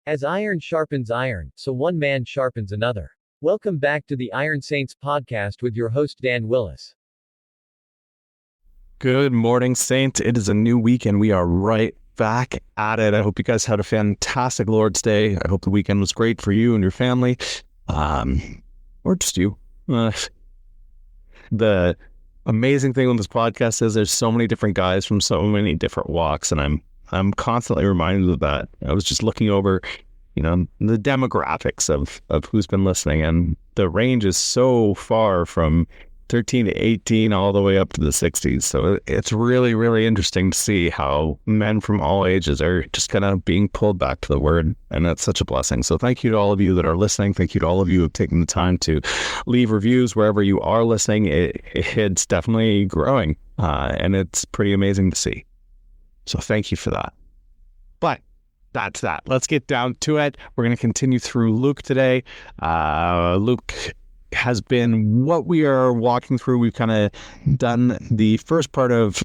As iron sharpens iron, so one man sharpens another. Welcome back to the Iron Saints podcast with your host Dan Willis. Good morning, Saints. It is a new week and we are right back at it. I hope you guys had a fantastic Lord's Day. I hope the weekend was great for you and your family, or just you. The amazing thing with this podcast is there's so many different guys from so many different walks, and I'm constantly reminded of that. I was just looking over, the demographics of who's been listening, and the range is so far from 13 to 18 all the way up to the 60s. So it's really, really interesting to see how men from all ages are just kind of being pulled back to the word. And that's such a blessing. So thank you to all of you that are listening. Thank you to all of you who have taken the time to leave reviews wherever you are listening. It's definitely growing, and it's pretty amazing to see. So thank you for that. But that's that. Let's get down to it. We're going to continue through Luke today. Luke has been what we are walking through. We've kind of done the first part of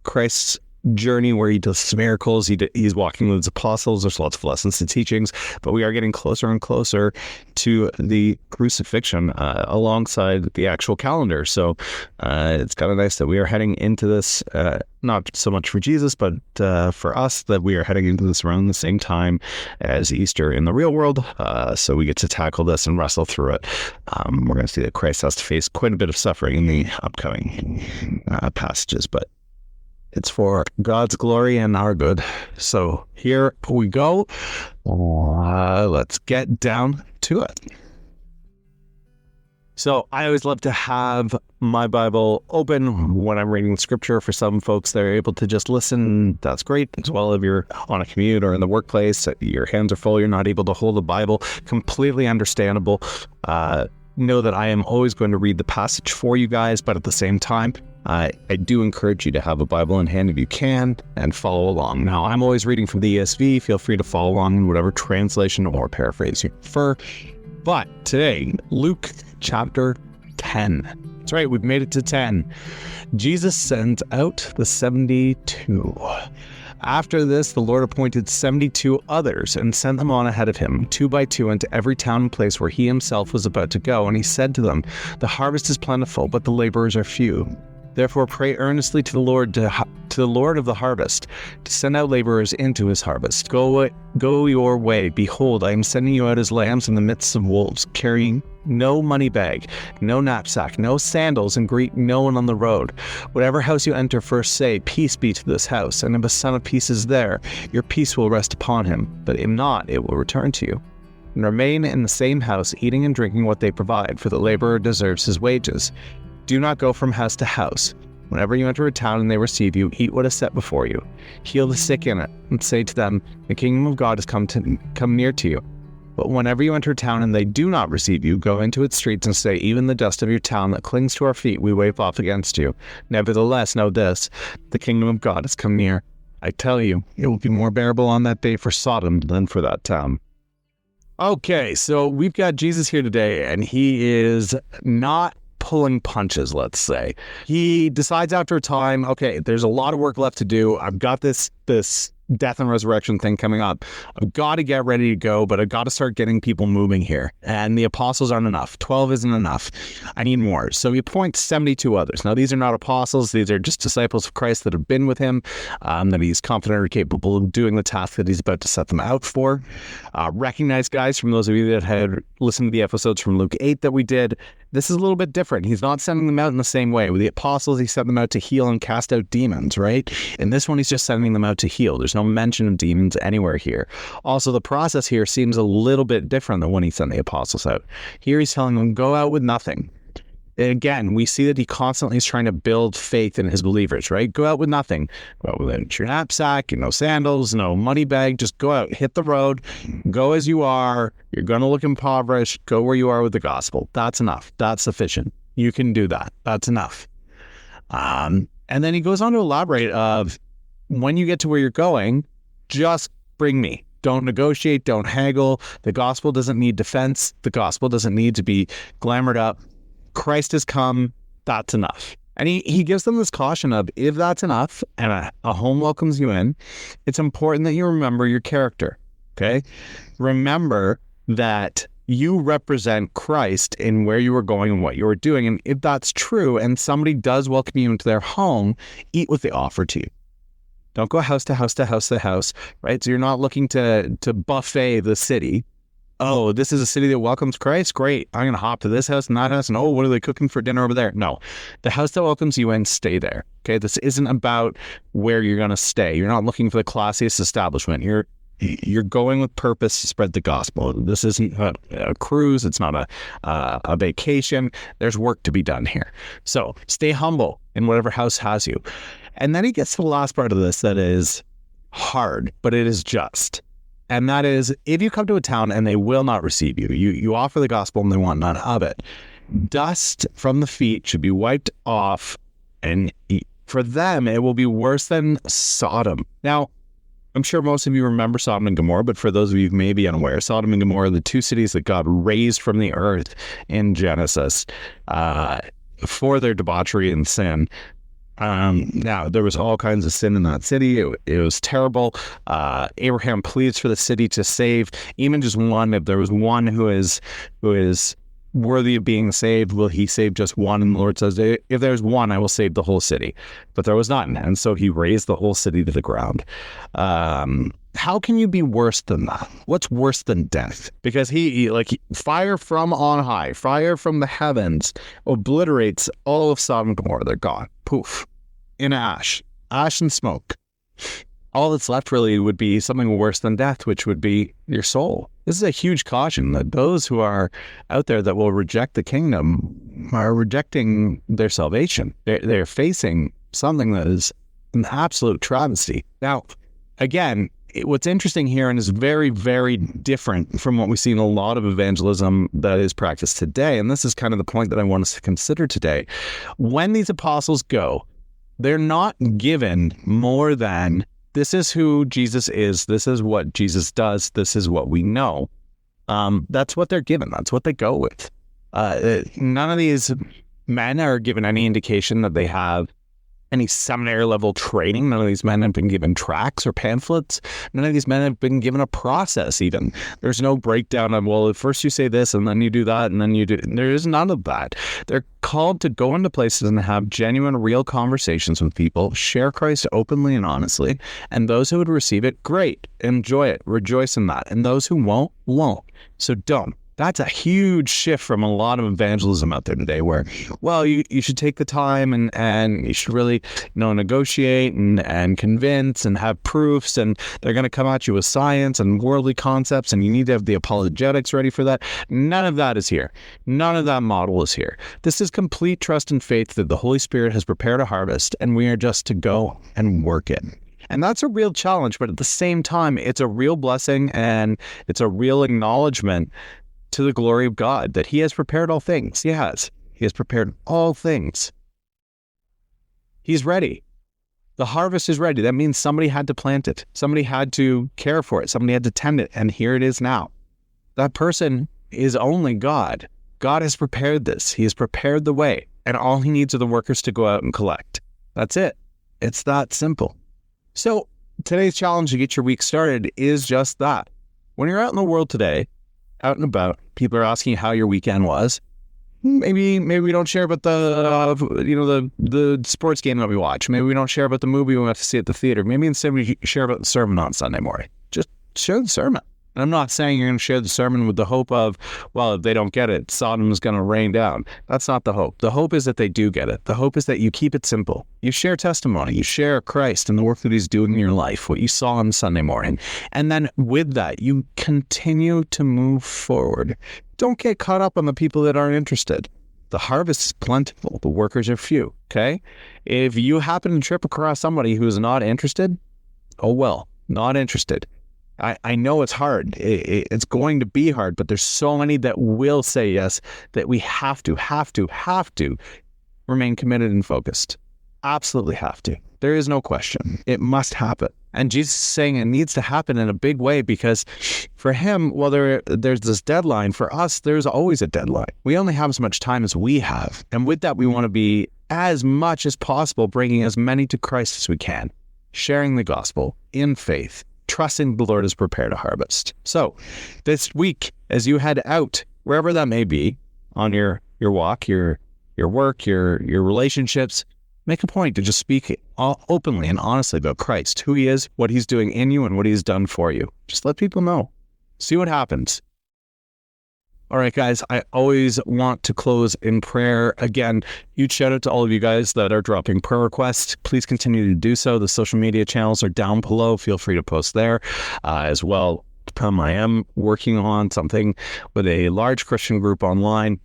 Christ's journey where he does some miracles. He's walking with his apostles. There's lots of lessons and teachings, but we are getting closer and closer to the crucifixion alongside the actual calendar. So it's kind of nice that we are heading into this, not so much for Jesus, but for us, that we are heading into this around the same time as Easter in the real world. So we get to tackle this and wrestle through it. We're going to see that Christ has to face quite a bit of suffering in the upcoming passages, but it's for God's glory and our good. So here we go. Let's get down to it. So I always love to have my Bible open when I'm reading scripture. For some folks, they're able to just listen. That's great. As well, if you're on a commute or in the workplace, your hands are full, you're not able to hold the Bible. Completely understandable. Know that I am always going to read the passage for you guys, but at the same time, I do encourage you to have a Bible in hand if you can and follow along. Now, I'm always reading from the ESV. Feel free to follow along in whatever translation or paraphrase you prefer. But today, Luke chapter 10. That's right, we've made it to 10. Jesus sends out the 72. After this, the Lord appointed 72 others and sent them on ahead of him, 2 by 2, into every town and place where he himself was about to go. And he said to them, "The harvest is plentiful, but the laborers are few. Therefore pray earnestly to the Lord of the harvest, to send out laborers into his harvest. Go your way. Behold, I am sending you out as lambs in the midst of wolves, carrying no money bag, no knapsack, no sandals, and greet no one on the road. Whatever house you enter, first say, peace be to this house. And if a son of peace is there, your peace will rest upon him. But if not, it will return to you. And remain in the same house, eating and drinking what they provide, for the laborer deserves his wages. Do not go from house to house. Whenever you enter a town and they receive you, eat what is set before you. Heal the sick in it, and say to them, the kingdom of God has come near to you. But whenever you enter a town and they do not receive you, go into its streets and say, even the dust of your town that clings to our feet we wave off against you. Nevertheless, know this, the kingdom of God has come near. I tell you, it will be more bearable on that day for Sodom than for that town." Okay, so we've got Jesus here today, and he is not pulling punches, let's say. He decides after a time, okay, there's a lot of work left to do. I've got this death and resurrection thing coming up. I've got to get ready to go, but I've got to start getting people moving here. And the apostles aren't enough. 12 isn't enough. I need more. So he appoints 72 others. Now, these are not apostles. These are just disciples of Christ that have been with him, that he's confident or capable of doing the task that he's about to set them out for. Recognize, guys, from those of you that had listened to the episodes from Luke 8 that we did, this is a little bit different. He's not sending them out in the same way. With the apostles, he sent them out to heal and cast out demons, right? In this one, he's just sending them out to heal. There's no mention of demons anywhere here. Also, the process here seems a little bit different than when he sent the apostles out. Here, he's telling them, go out with nothing. And again, we see that he constantly is trying to build faith in his believers, right? Go out with nothing. Go out with your knapsack, no sandals, no money bag. Just go out, hit the road, go as you are. You're going to look impoverished. Go where you are with the gospel. That's enough. That's sufficient. You can do that. That's enough. And then he goes on to elaborate of when you get to where you're going, just bring me. Don't negotiate. Don't haggle. The gospel doesn't need defense. The gospel doesn't need to be glamored up. Christ has come, that's enough. And he gives them this caution of, if that's enough and a home welcomes you in, it's important that you remember your character. Okay? Remember that you represent Christ in where you are going and what you are doing. And if that's true and somebody does welcome you into their home, eat what they offer to you. Don't go house to house to house to house, right? So you're not looking to buffet the city. Oh, this is a city that welcomes Christ? Great. I'm going to hop to this house and that house. And oh, what are they cooking for dinner over there? No. The house that welcomes you in, stay there. Okay? This isn't about where you're going to stay. You're not looking for the classiest establishment. You're going with purpose to spread the gospel. This isn't a cruise. It's not a vacation. There's work to be done here. So stay humble in whatever house has you. And then he gets to the last part of this that is hard, but it is just. And that is, if you come to a town and they will not receive you, you offer the gospel and they want none of it, dust from the feet should be wiped off. And for them, it will be worse than Sodom. Now, I'm sure most of you remember Sodom and Gomorrah, but for those of you who may be unaware, Sodom and Gomorrah are the two cities that God raised from the earth in Genesis for their debauchery and sin. Now, there was all kinds of sin in that city. It was terrible. Abraham pleads for the city to save even just one. If there was one who is worthy of being saved, will he save just one? And the Lord says, if there's one, I will save the whole city. But there was none. And so he razed the whole city to the ground. How can you be worse than that? What's worse than death? Because he fire from on high, fire from the heavens obliterates all of Sodom and Gomorrah. They're gone. Poof. In ash and smoke. All that's left really would be something worse than death, which would be your soul. This is a huge caution that those who are out there that will reject the kingdom are rejecting their salvation. They're facing something that is an absolute travesty. Now, again, what's interesting here and is very, very different from what we see in a lot of evangelism that is practiced today, and this is kind of the point that I want us to consider today. When these apostles go, they're not given more than, this is who Jesus is, this is what Jesus does, this is what we know. That's what they're given. That's what they go with. None of these men are given any indication that they have any seminary level training. None of these men have been given tracts or pamphlets. None of these men have been given a process even. There's no breakdown of, well, first you say this and then you do that and then you do. There is none of that. They're called to go into places and have genuine, real conversations with people, share Christ openly and honestly. And those who would receive it, great. Enjoy it. Rejoice in that. And those who won't. So don't. That's a huge shift from a lot of evangelism out there today where, well, you should take the time and you should really, negotiate and convince and have proofs, and they're going to come at you with science and worldly concepts, and you need to have the apologetics ready for that. None of that is here. None of that model is here. This is complete trust and faith that the Holy Spirit has prepared a harvest, and we are just to go and work it. And that's a real challenge, but at the same time, it's a real blessing and it's a real acknowledgement to the glory of God, that he has prepared all things. He has prepared all things. He's ready. The harvest is ready. That means somebody had to plant it. Somebody had to care for it. Somebody had to tend it. And here it is now. That person is only God. God has prepared this. He has prepared the way. And all he needs are the workers to go out and collect. That's it. It's that simple. So today's challenge to get your week started is just that. When you're out in the world today, out and about, people are asking you how your weekend was. Maybe we don't share about the sports game that we watch. Maybe we don't share about the movie we went to see at the theater. Maybe instead we share about the sermon on Sunday morning. Just share the sermon. And I'm not saying you're going to share the sermon with the hope of, well, if they don't get it, Sodom is going to rain down. That's not the hope. The hope is that they do get it. The hope is that you keep it simple. You share testimony. You share Christ and the work that he's doing in your life, what you saw on Sunday morning. And then with that, you continue to move forward. Don't get caught up on the people that aren't interested. The harvest is plentiful. The workers are few, okay? If you happen to trip across somebody who is not interested, oh well, not interested. I know it's hard. It's going to be hard, but there's so many that will say yes that we have to remain committed and focused. Absolutely have to. There is no question. It must happen. And Jesus is saying it needs to happen in a big way because for him, well, there's this deadline. For us, there's always a deadline. We only have as much time as we have. And with that, we want to be as much as possible bringing as many to Christ as we can, sharing the gospel in faith, trusting the Lord has prepared a harvest. So this week, as you head out, wherever that may be, on your walk, your work, your relationships, make a point to just speak openly and honestly about Christ, who he is, what he's doing in you, and what he's done for you. Just let people know. See what happens. All right, guys, I always want to close in prayer. Again, huge shout out to all of you guys that are dropping prayer requests. Please continue to do so. The social media channels are down below. Feel free to post there as well. I am working on something with a large Christian group online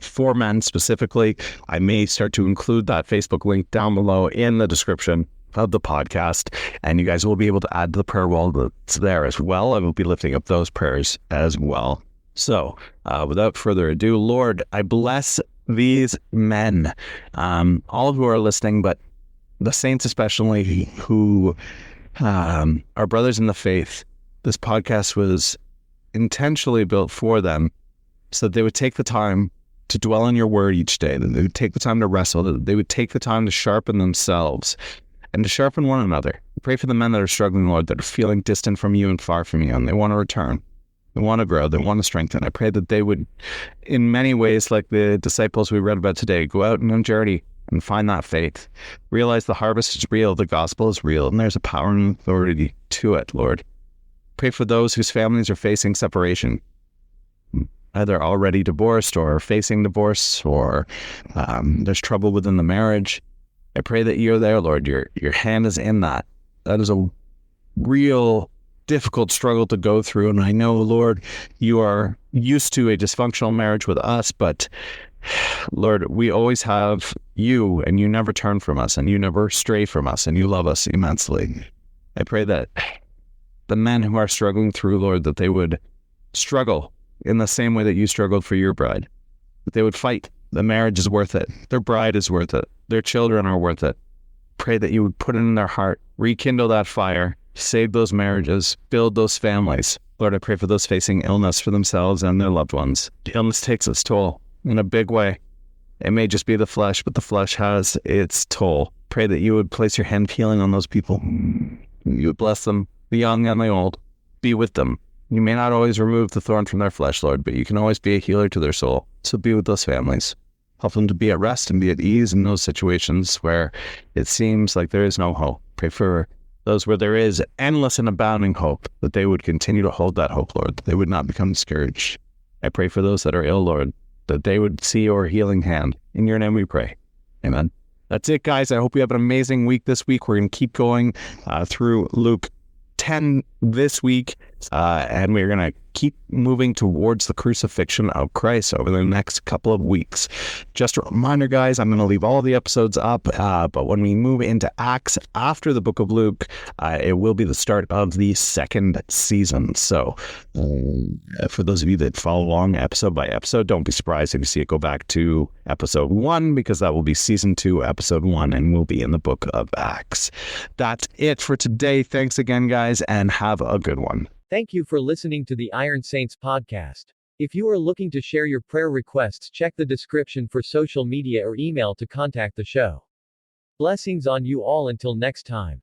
for men specifically. I may start to include that Facebook link down below in the description of the podcast, and you guys will be able to add to the prayer wall that's there as well. I will be lifting up those prayers as well. So, without further ado, Lord, I bless these men, all who are listening, but the saints especially, who are brothers in the faith. This podcast was intentionally built for them so that they would take the time to dwell on your word each day, that they would take the time to wrestle, that they would take the time to sharpen themselves and to sharpen one another. Pray for the men that are struggling, Lord, that are feeling distant from you and far from you, and they want to return. They want to grow. They want to strengthen. I pray that they would, in many ways, like the disciples we read about today, go out on a journey and find that faith. Realize the harvest is real, the gospel is real, and there's a power and authority to it, Lord. Pray for those whose families are facing separation, either already divorced or facing divorce, or there's trouble within the marriage. I pray that you're there, Lord. Your hand is in that. That is a real difficult struggle to go through. And I know, Lord, you are used to a dysfunctional marriage with us, but Lord, we always have you, and you never turn from us, and you never stray from us, and you love us immensely. I pray that the men who are struggling through, Lord, that they would struggle in the same way that you struggled for your bride, that they would fight. The marriage is worth it. Their bride is worth it. Their children are worth it. Pray that you would put it in their heart, rekindle that fire, save those marriages, build those families. Lord, I pray for those facing illness for themselves and their loved ones. Illness takes its toll in a big way. It may just be the flesh, but the flesh has its toll. Pray that you would place your hand of healing on those people. You would bless them, the young and the old. Be with them. You may not always remove the thorn from their flesh, Lord, but you can always be a healer to their soul. So be with those families. Help them to be at rest and be at ease in those situations where it seems like there is no hope. Pray for those where there is endless and abounding hope, that they would continue to hold that hope, Lord, that they would not become discouraged. I pray for those that are ill, Lord, that they would see your healing hand. In your name we pray. Amen. That's it, guys. I hope you have an amazing week this week. We're going to keep going through Luke 10 this week, and we're going to keep moving towards the crucifixion of Christ over the next couple of weeks. Just a reminder, guys, I'm going to leave all the episodes up, but when we move into Acts after the book of Luke, it will be the start of the second season. So for those of you that follow along episode by episode, don't be surprised if you see it go back to episode 1, because that will be season 2, episode 1, and we'll be in the book of Acts. That's it for today. Thanks again, guys, and have a good one. Thank you for listening to the Iron Saints podcast. If you are looking to share your prayer requests, check the description for social media or email to contact the show. Blessings on you all until next time.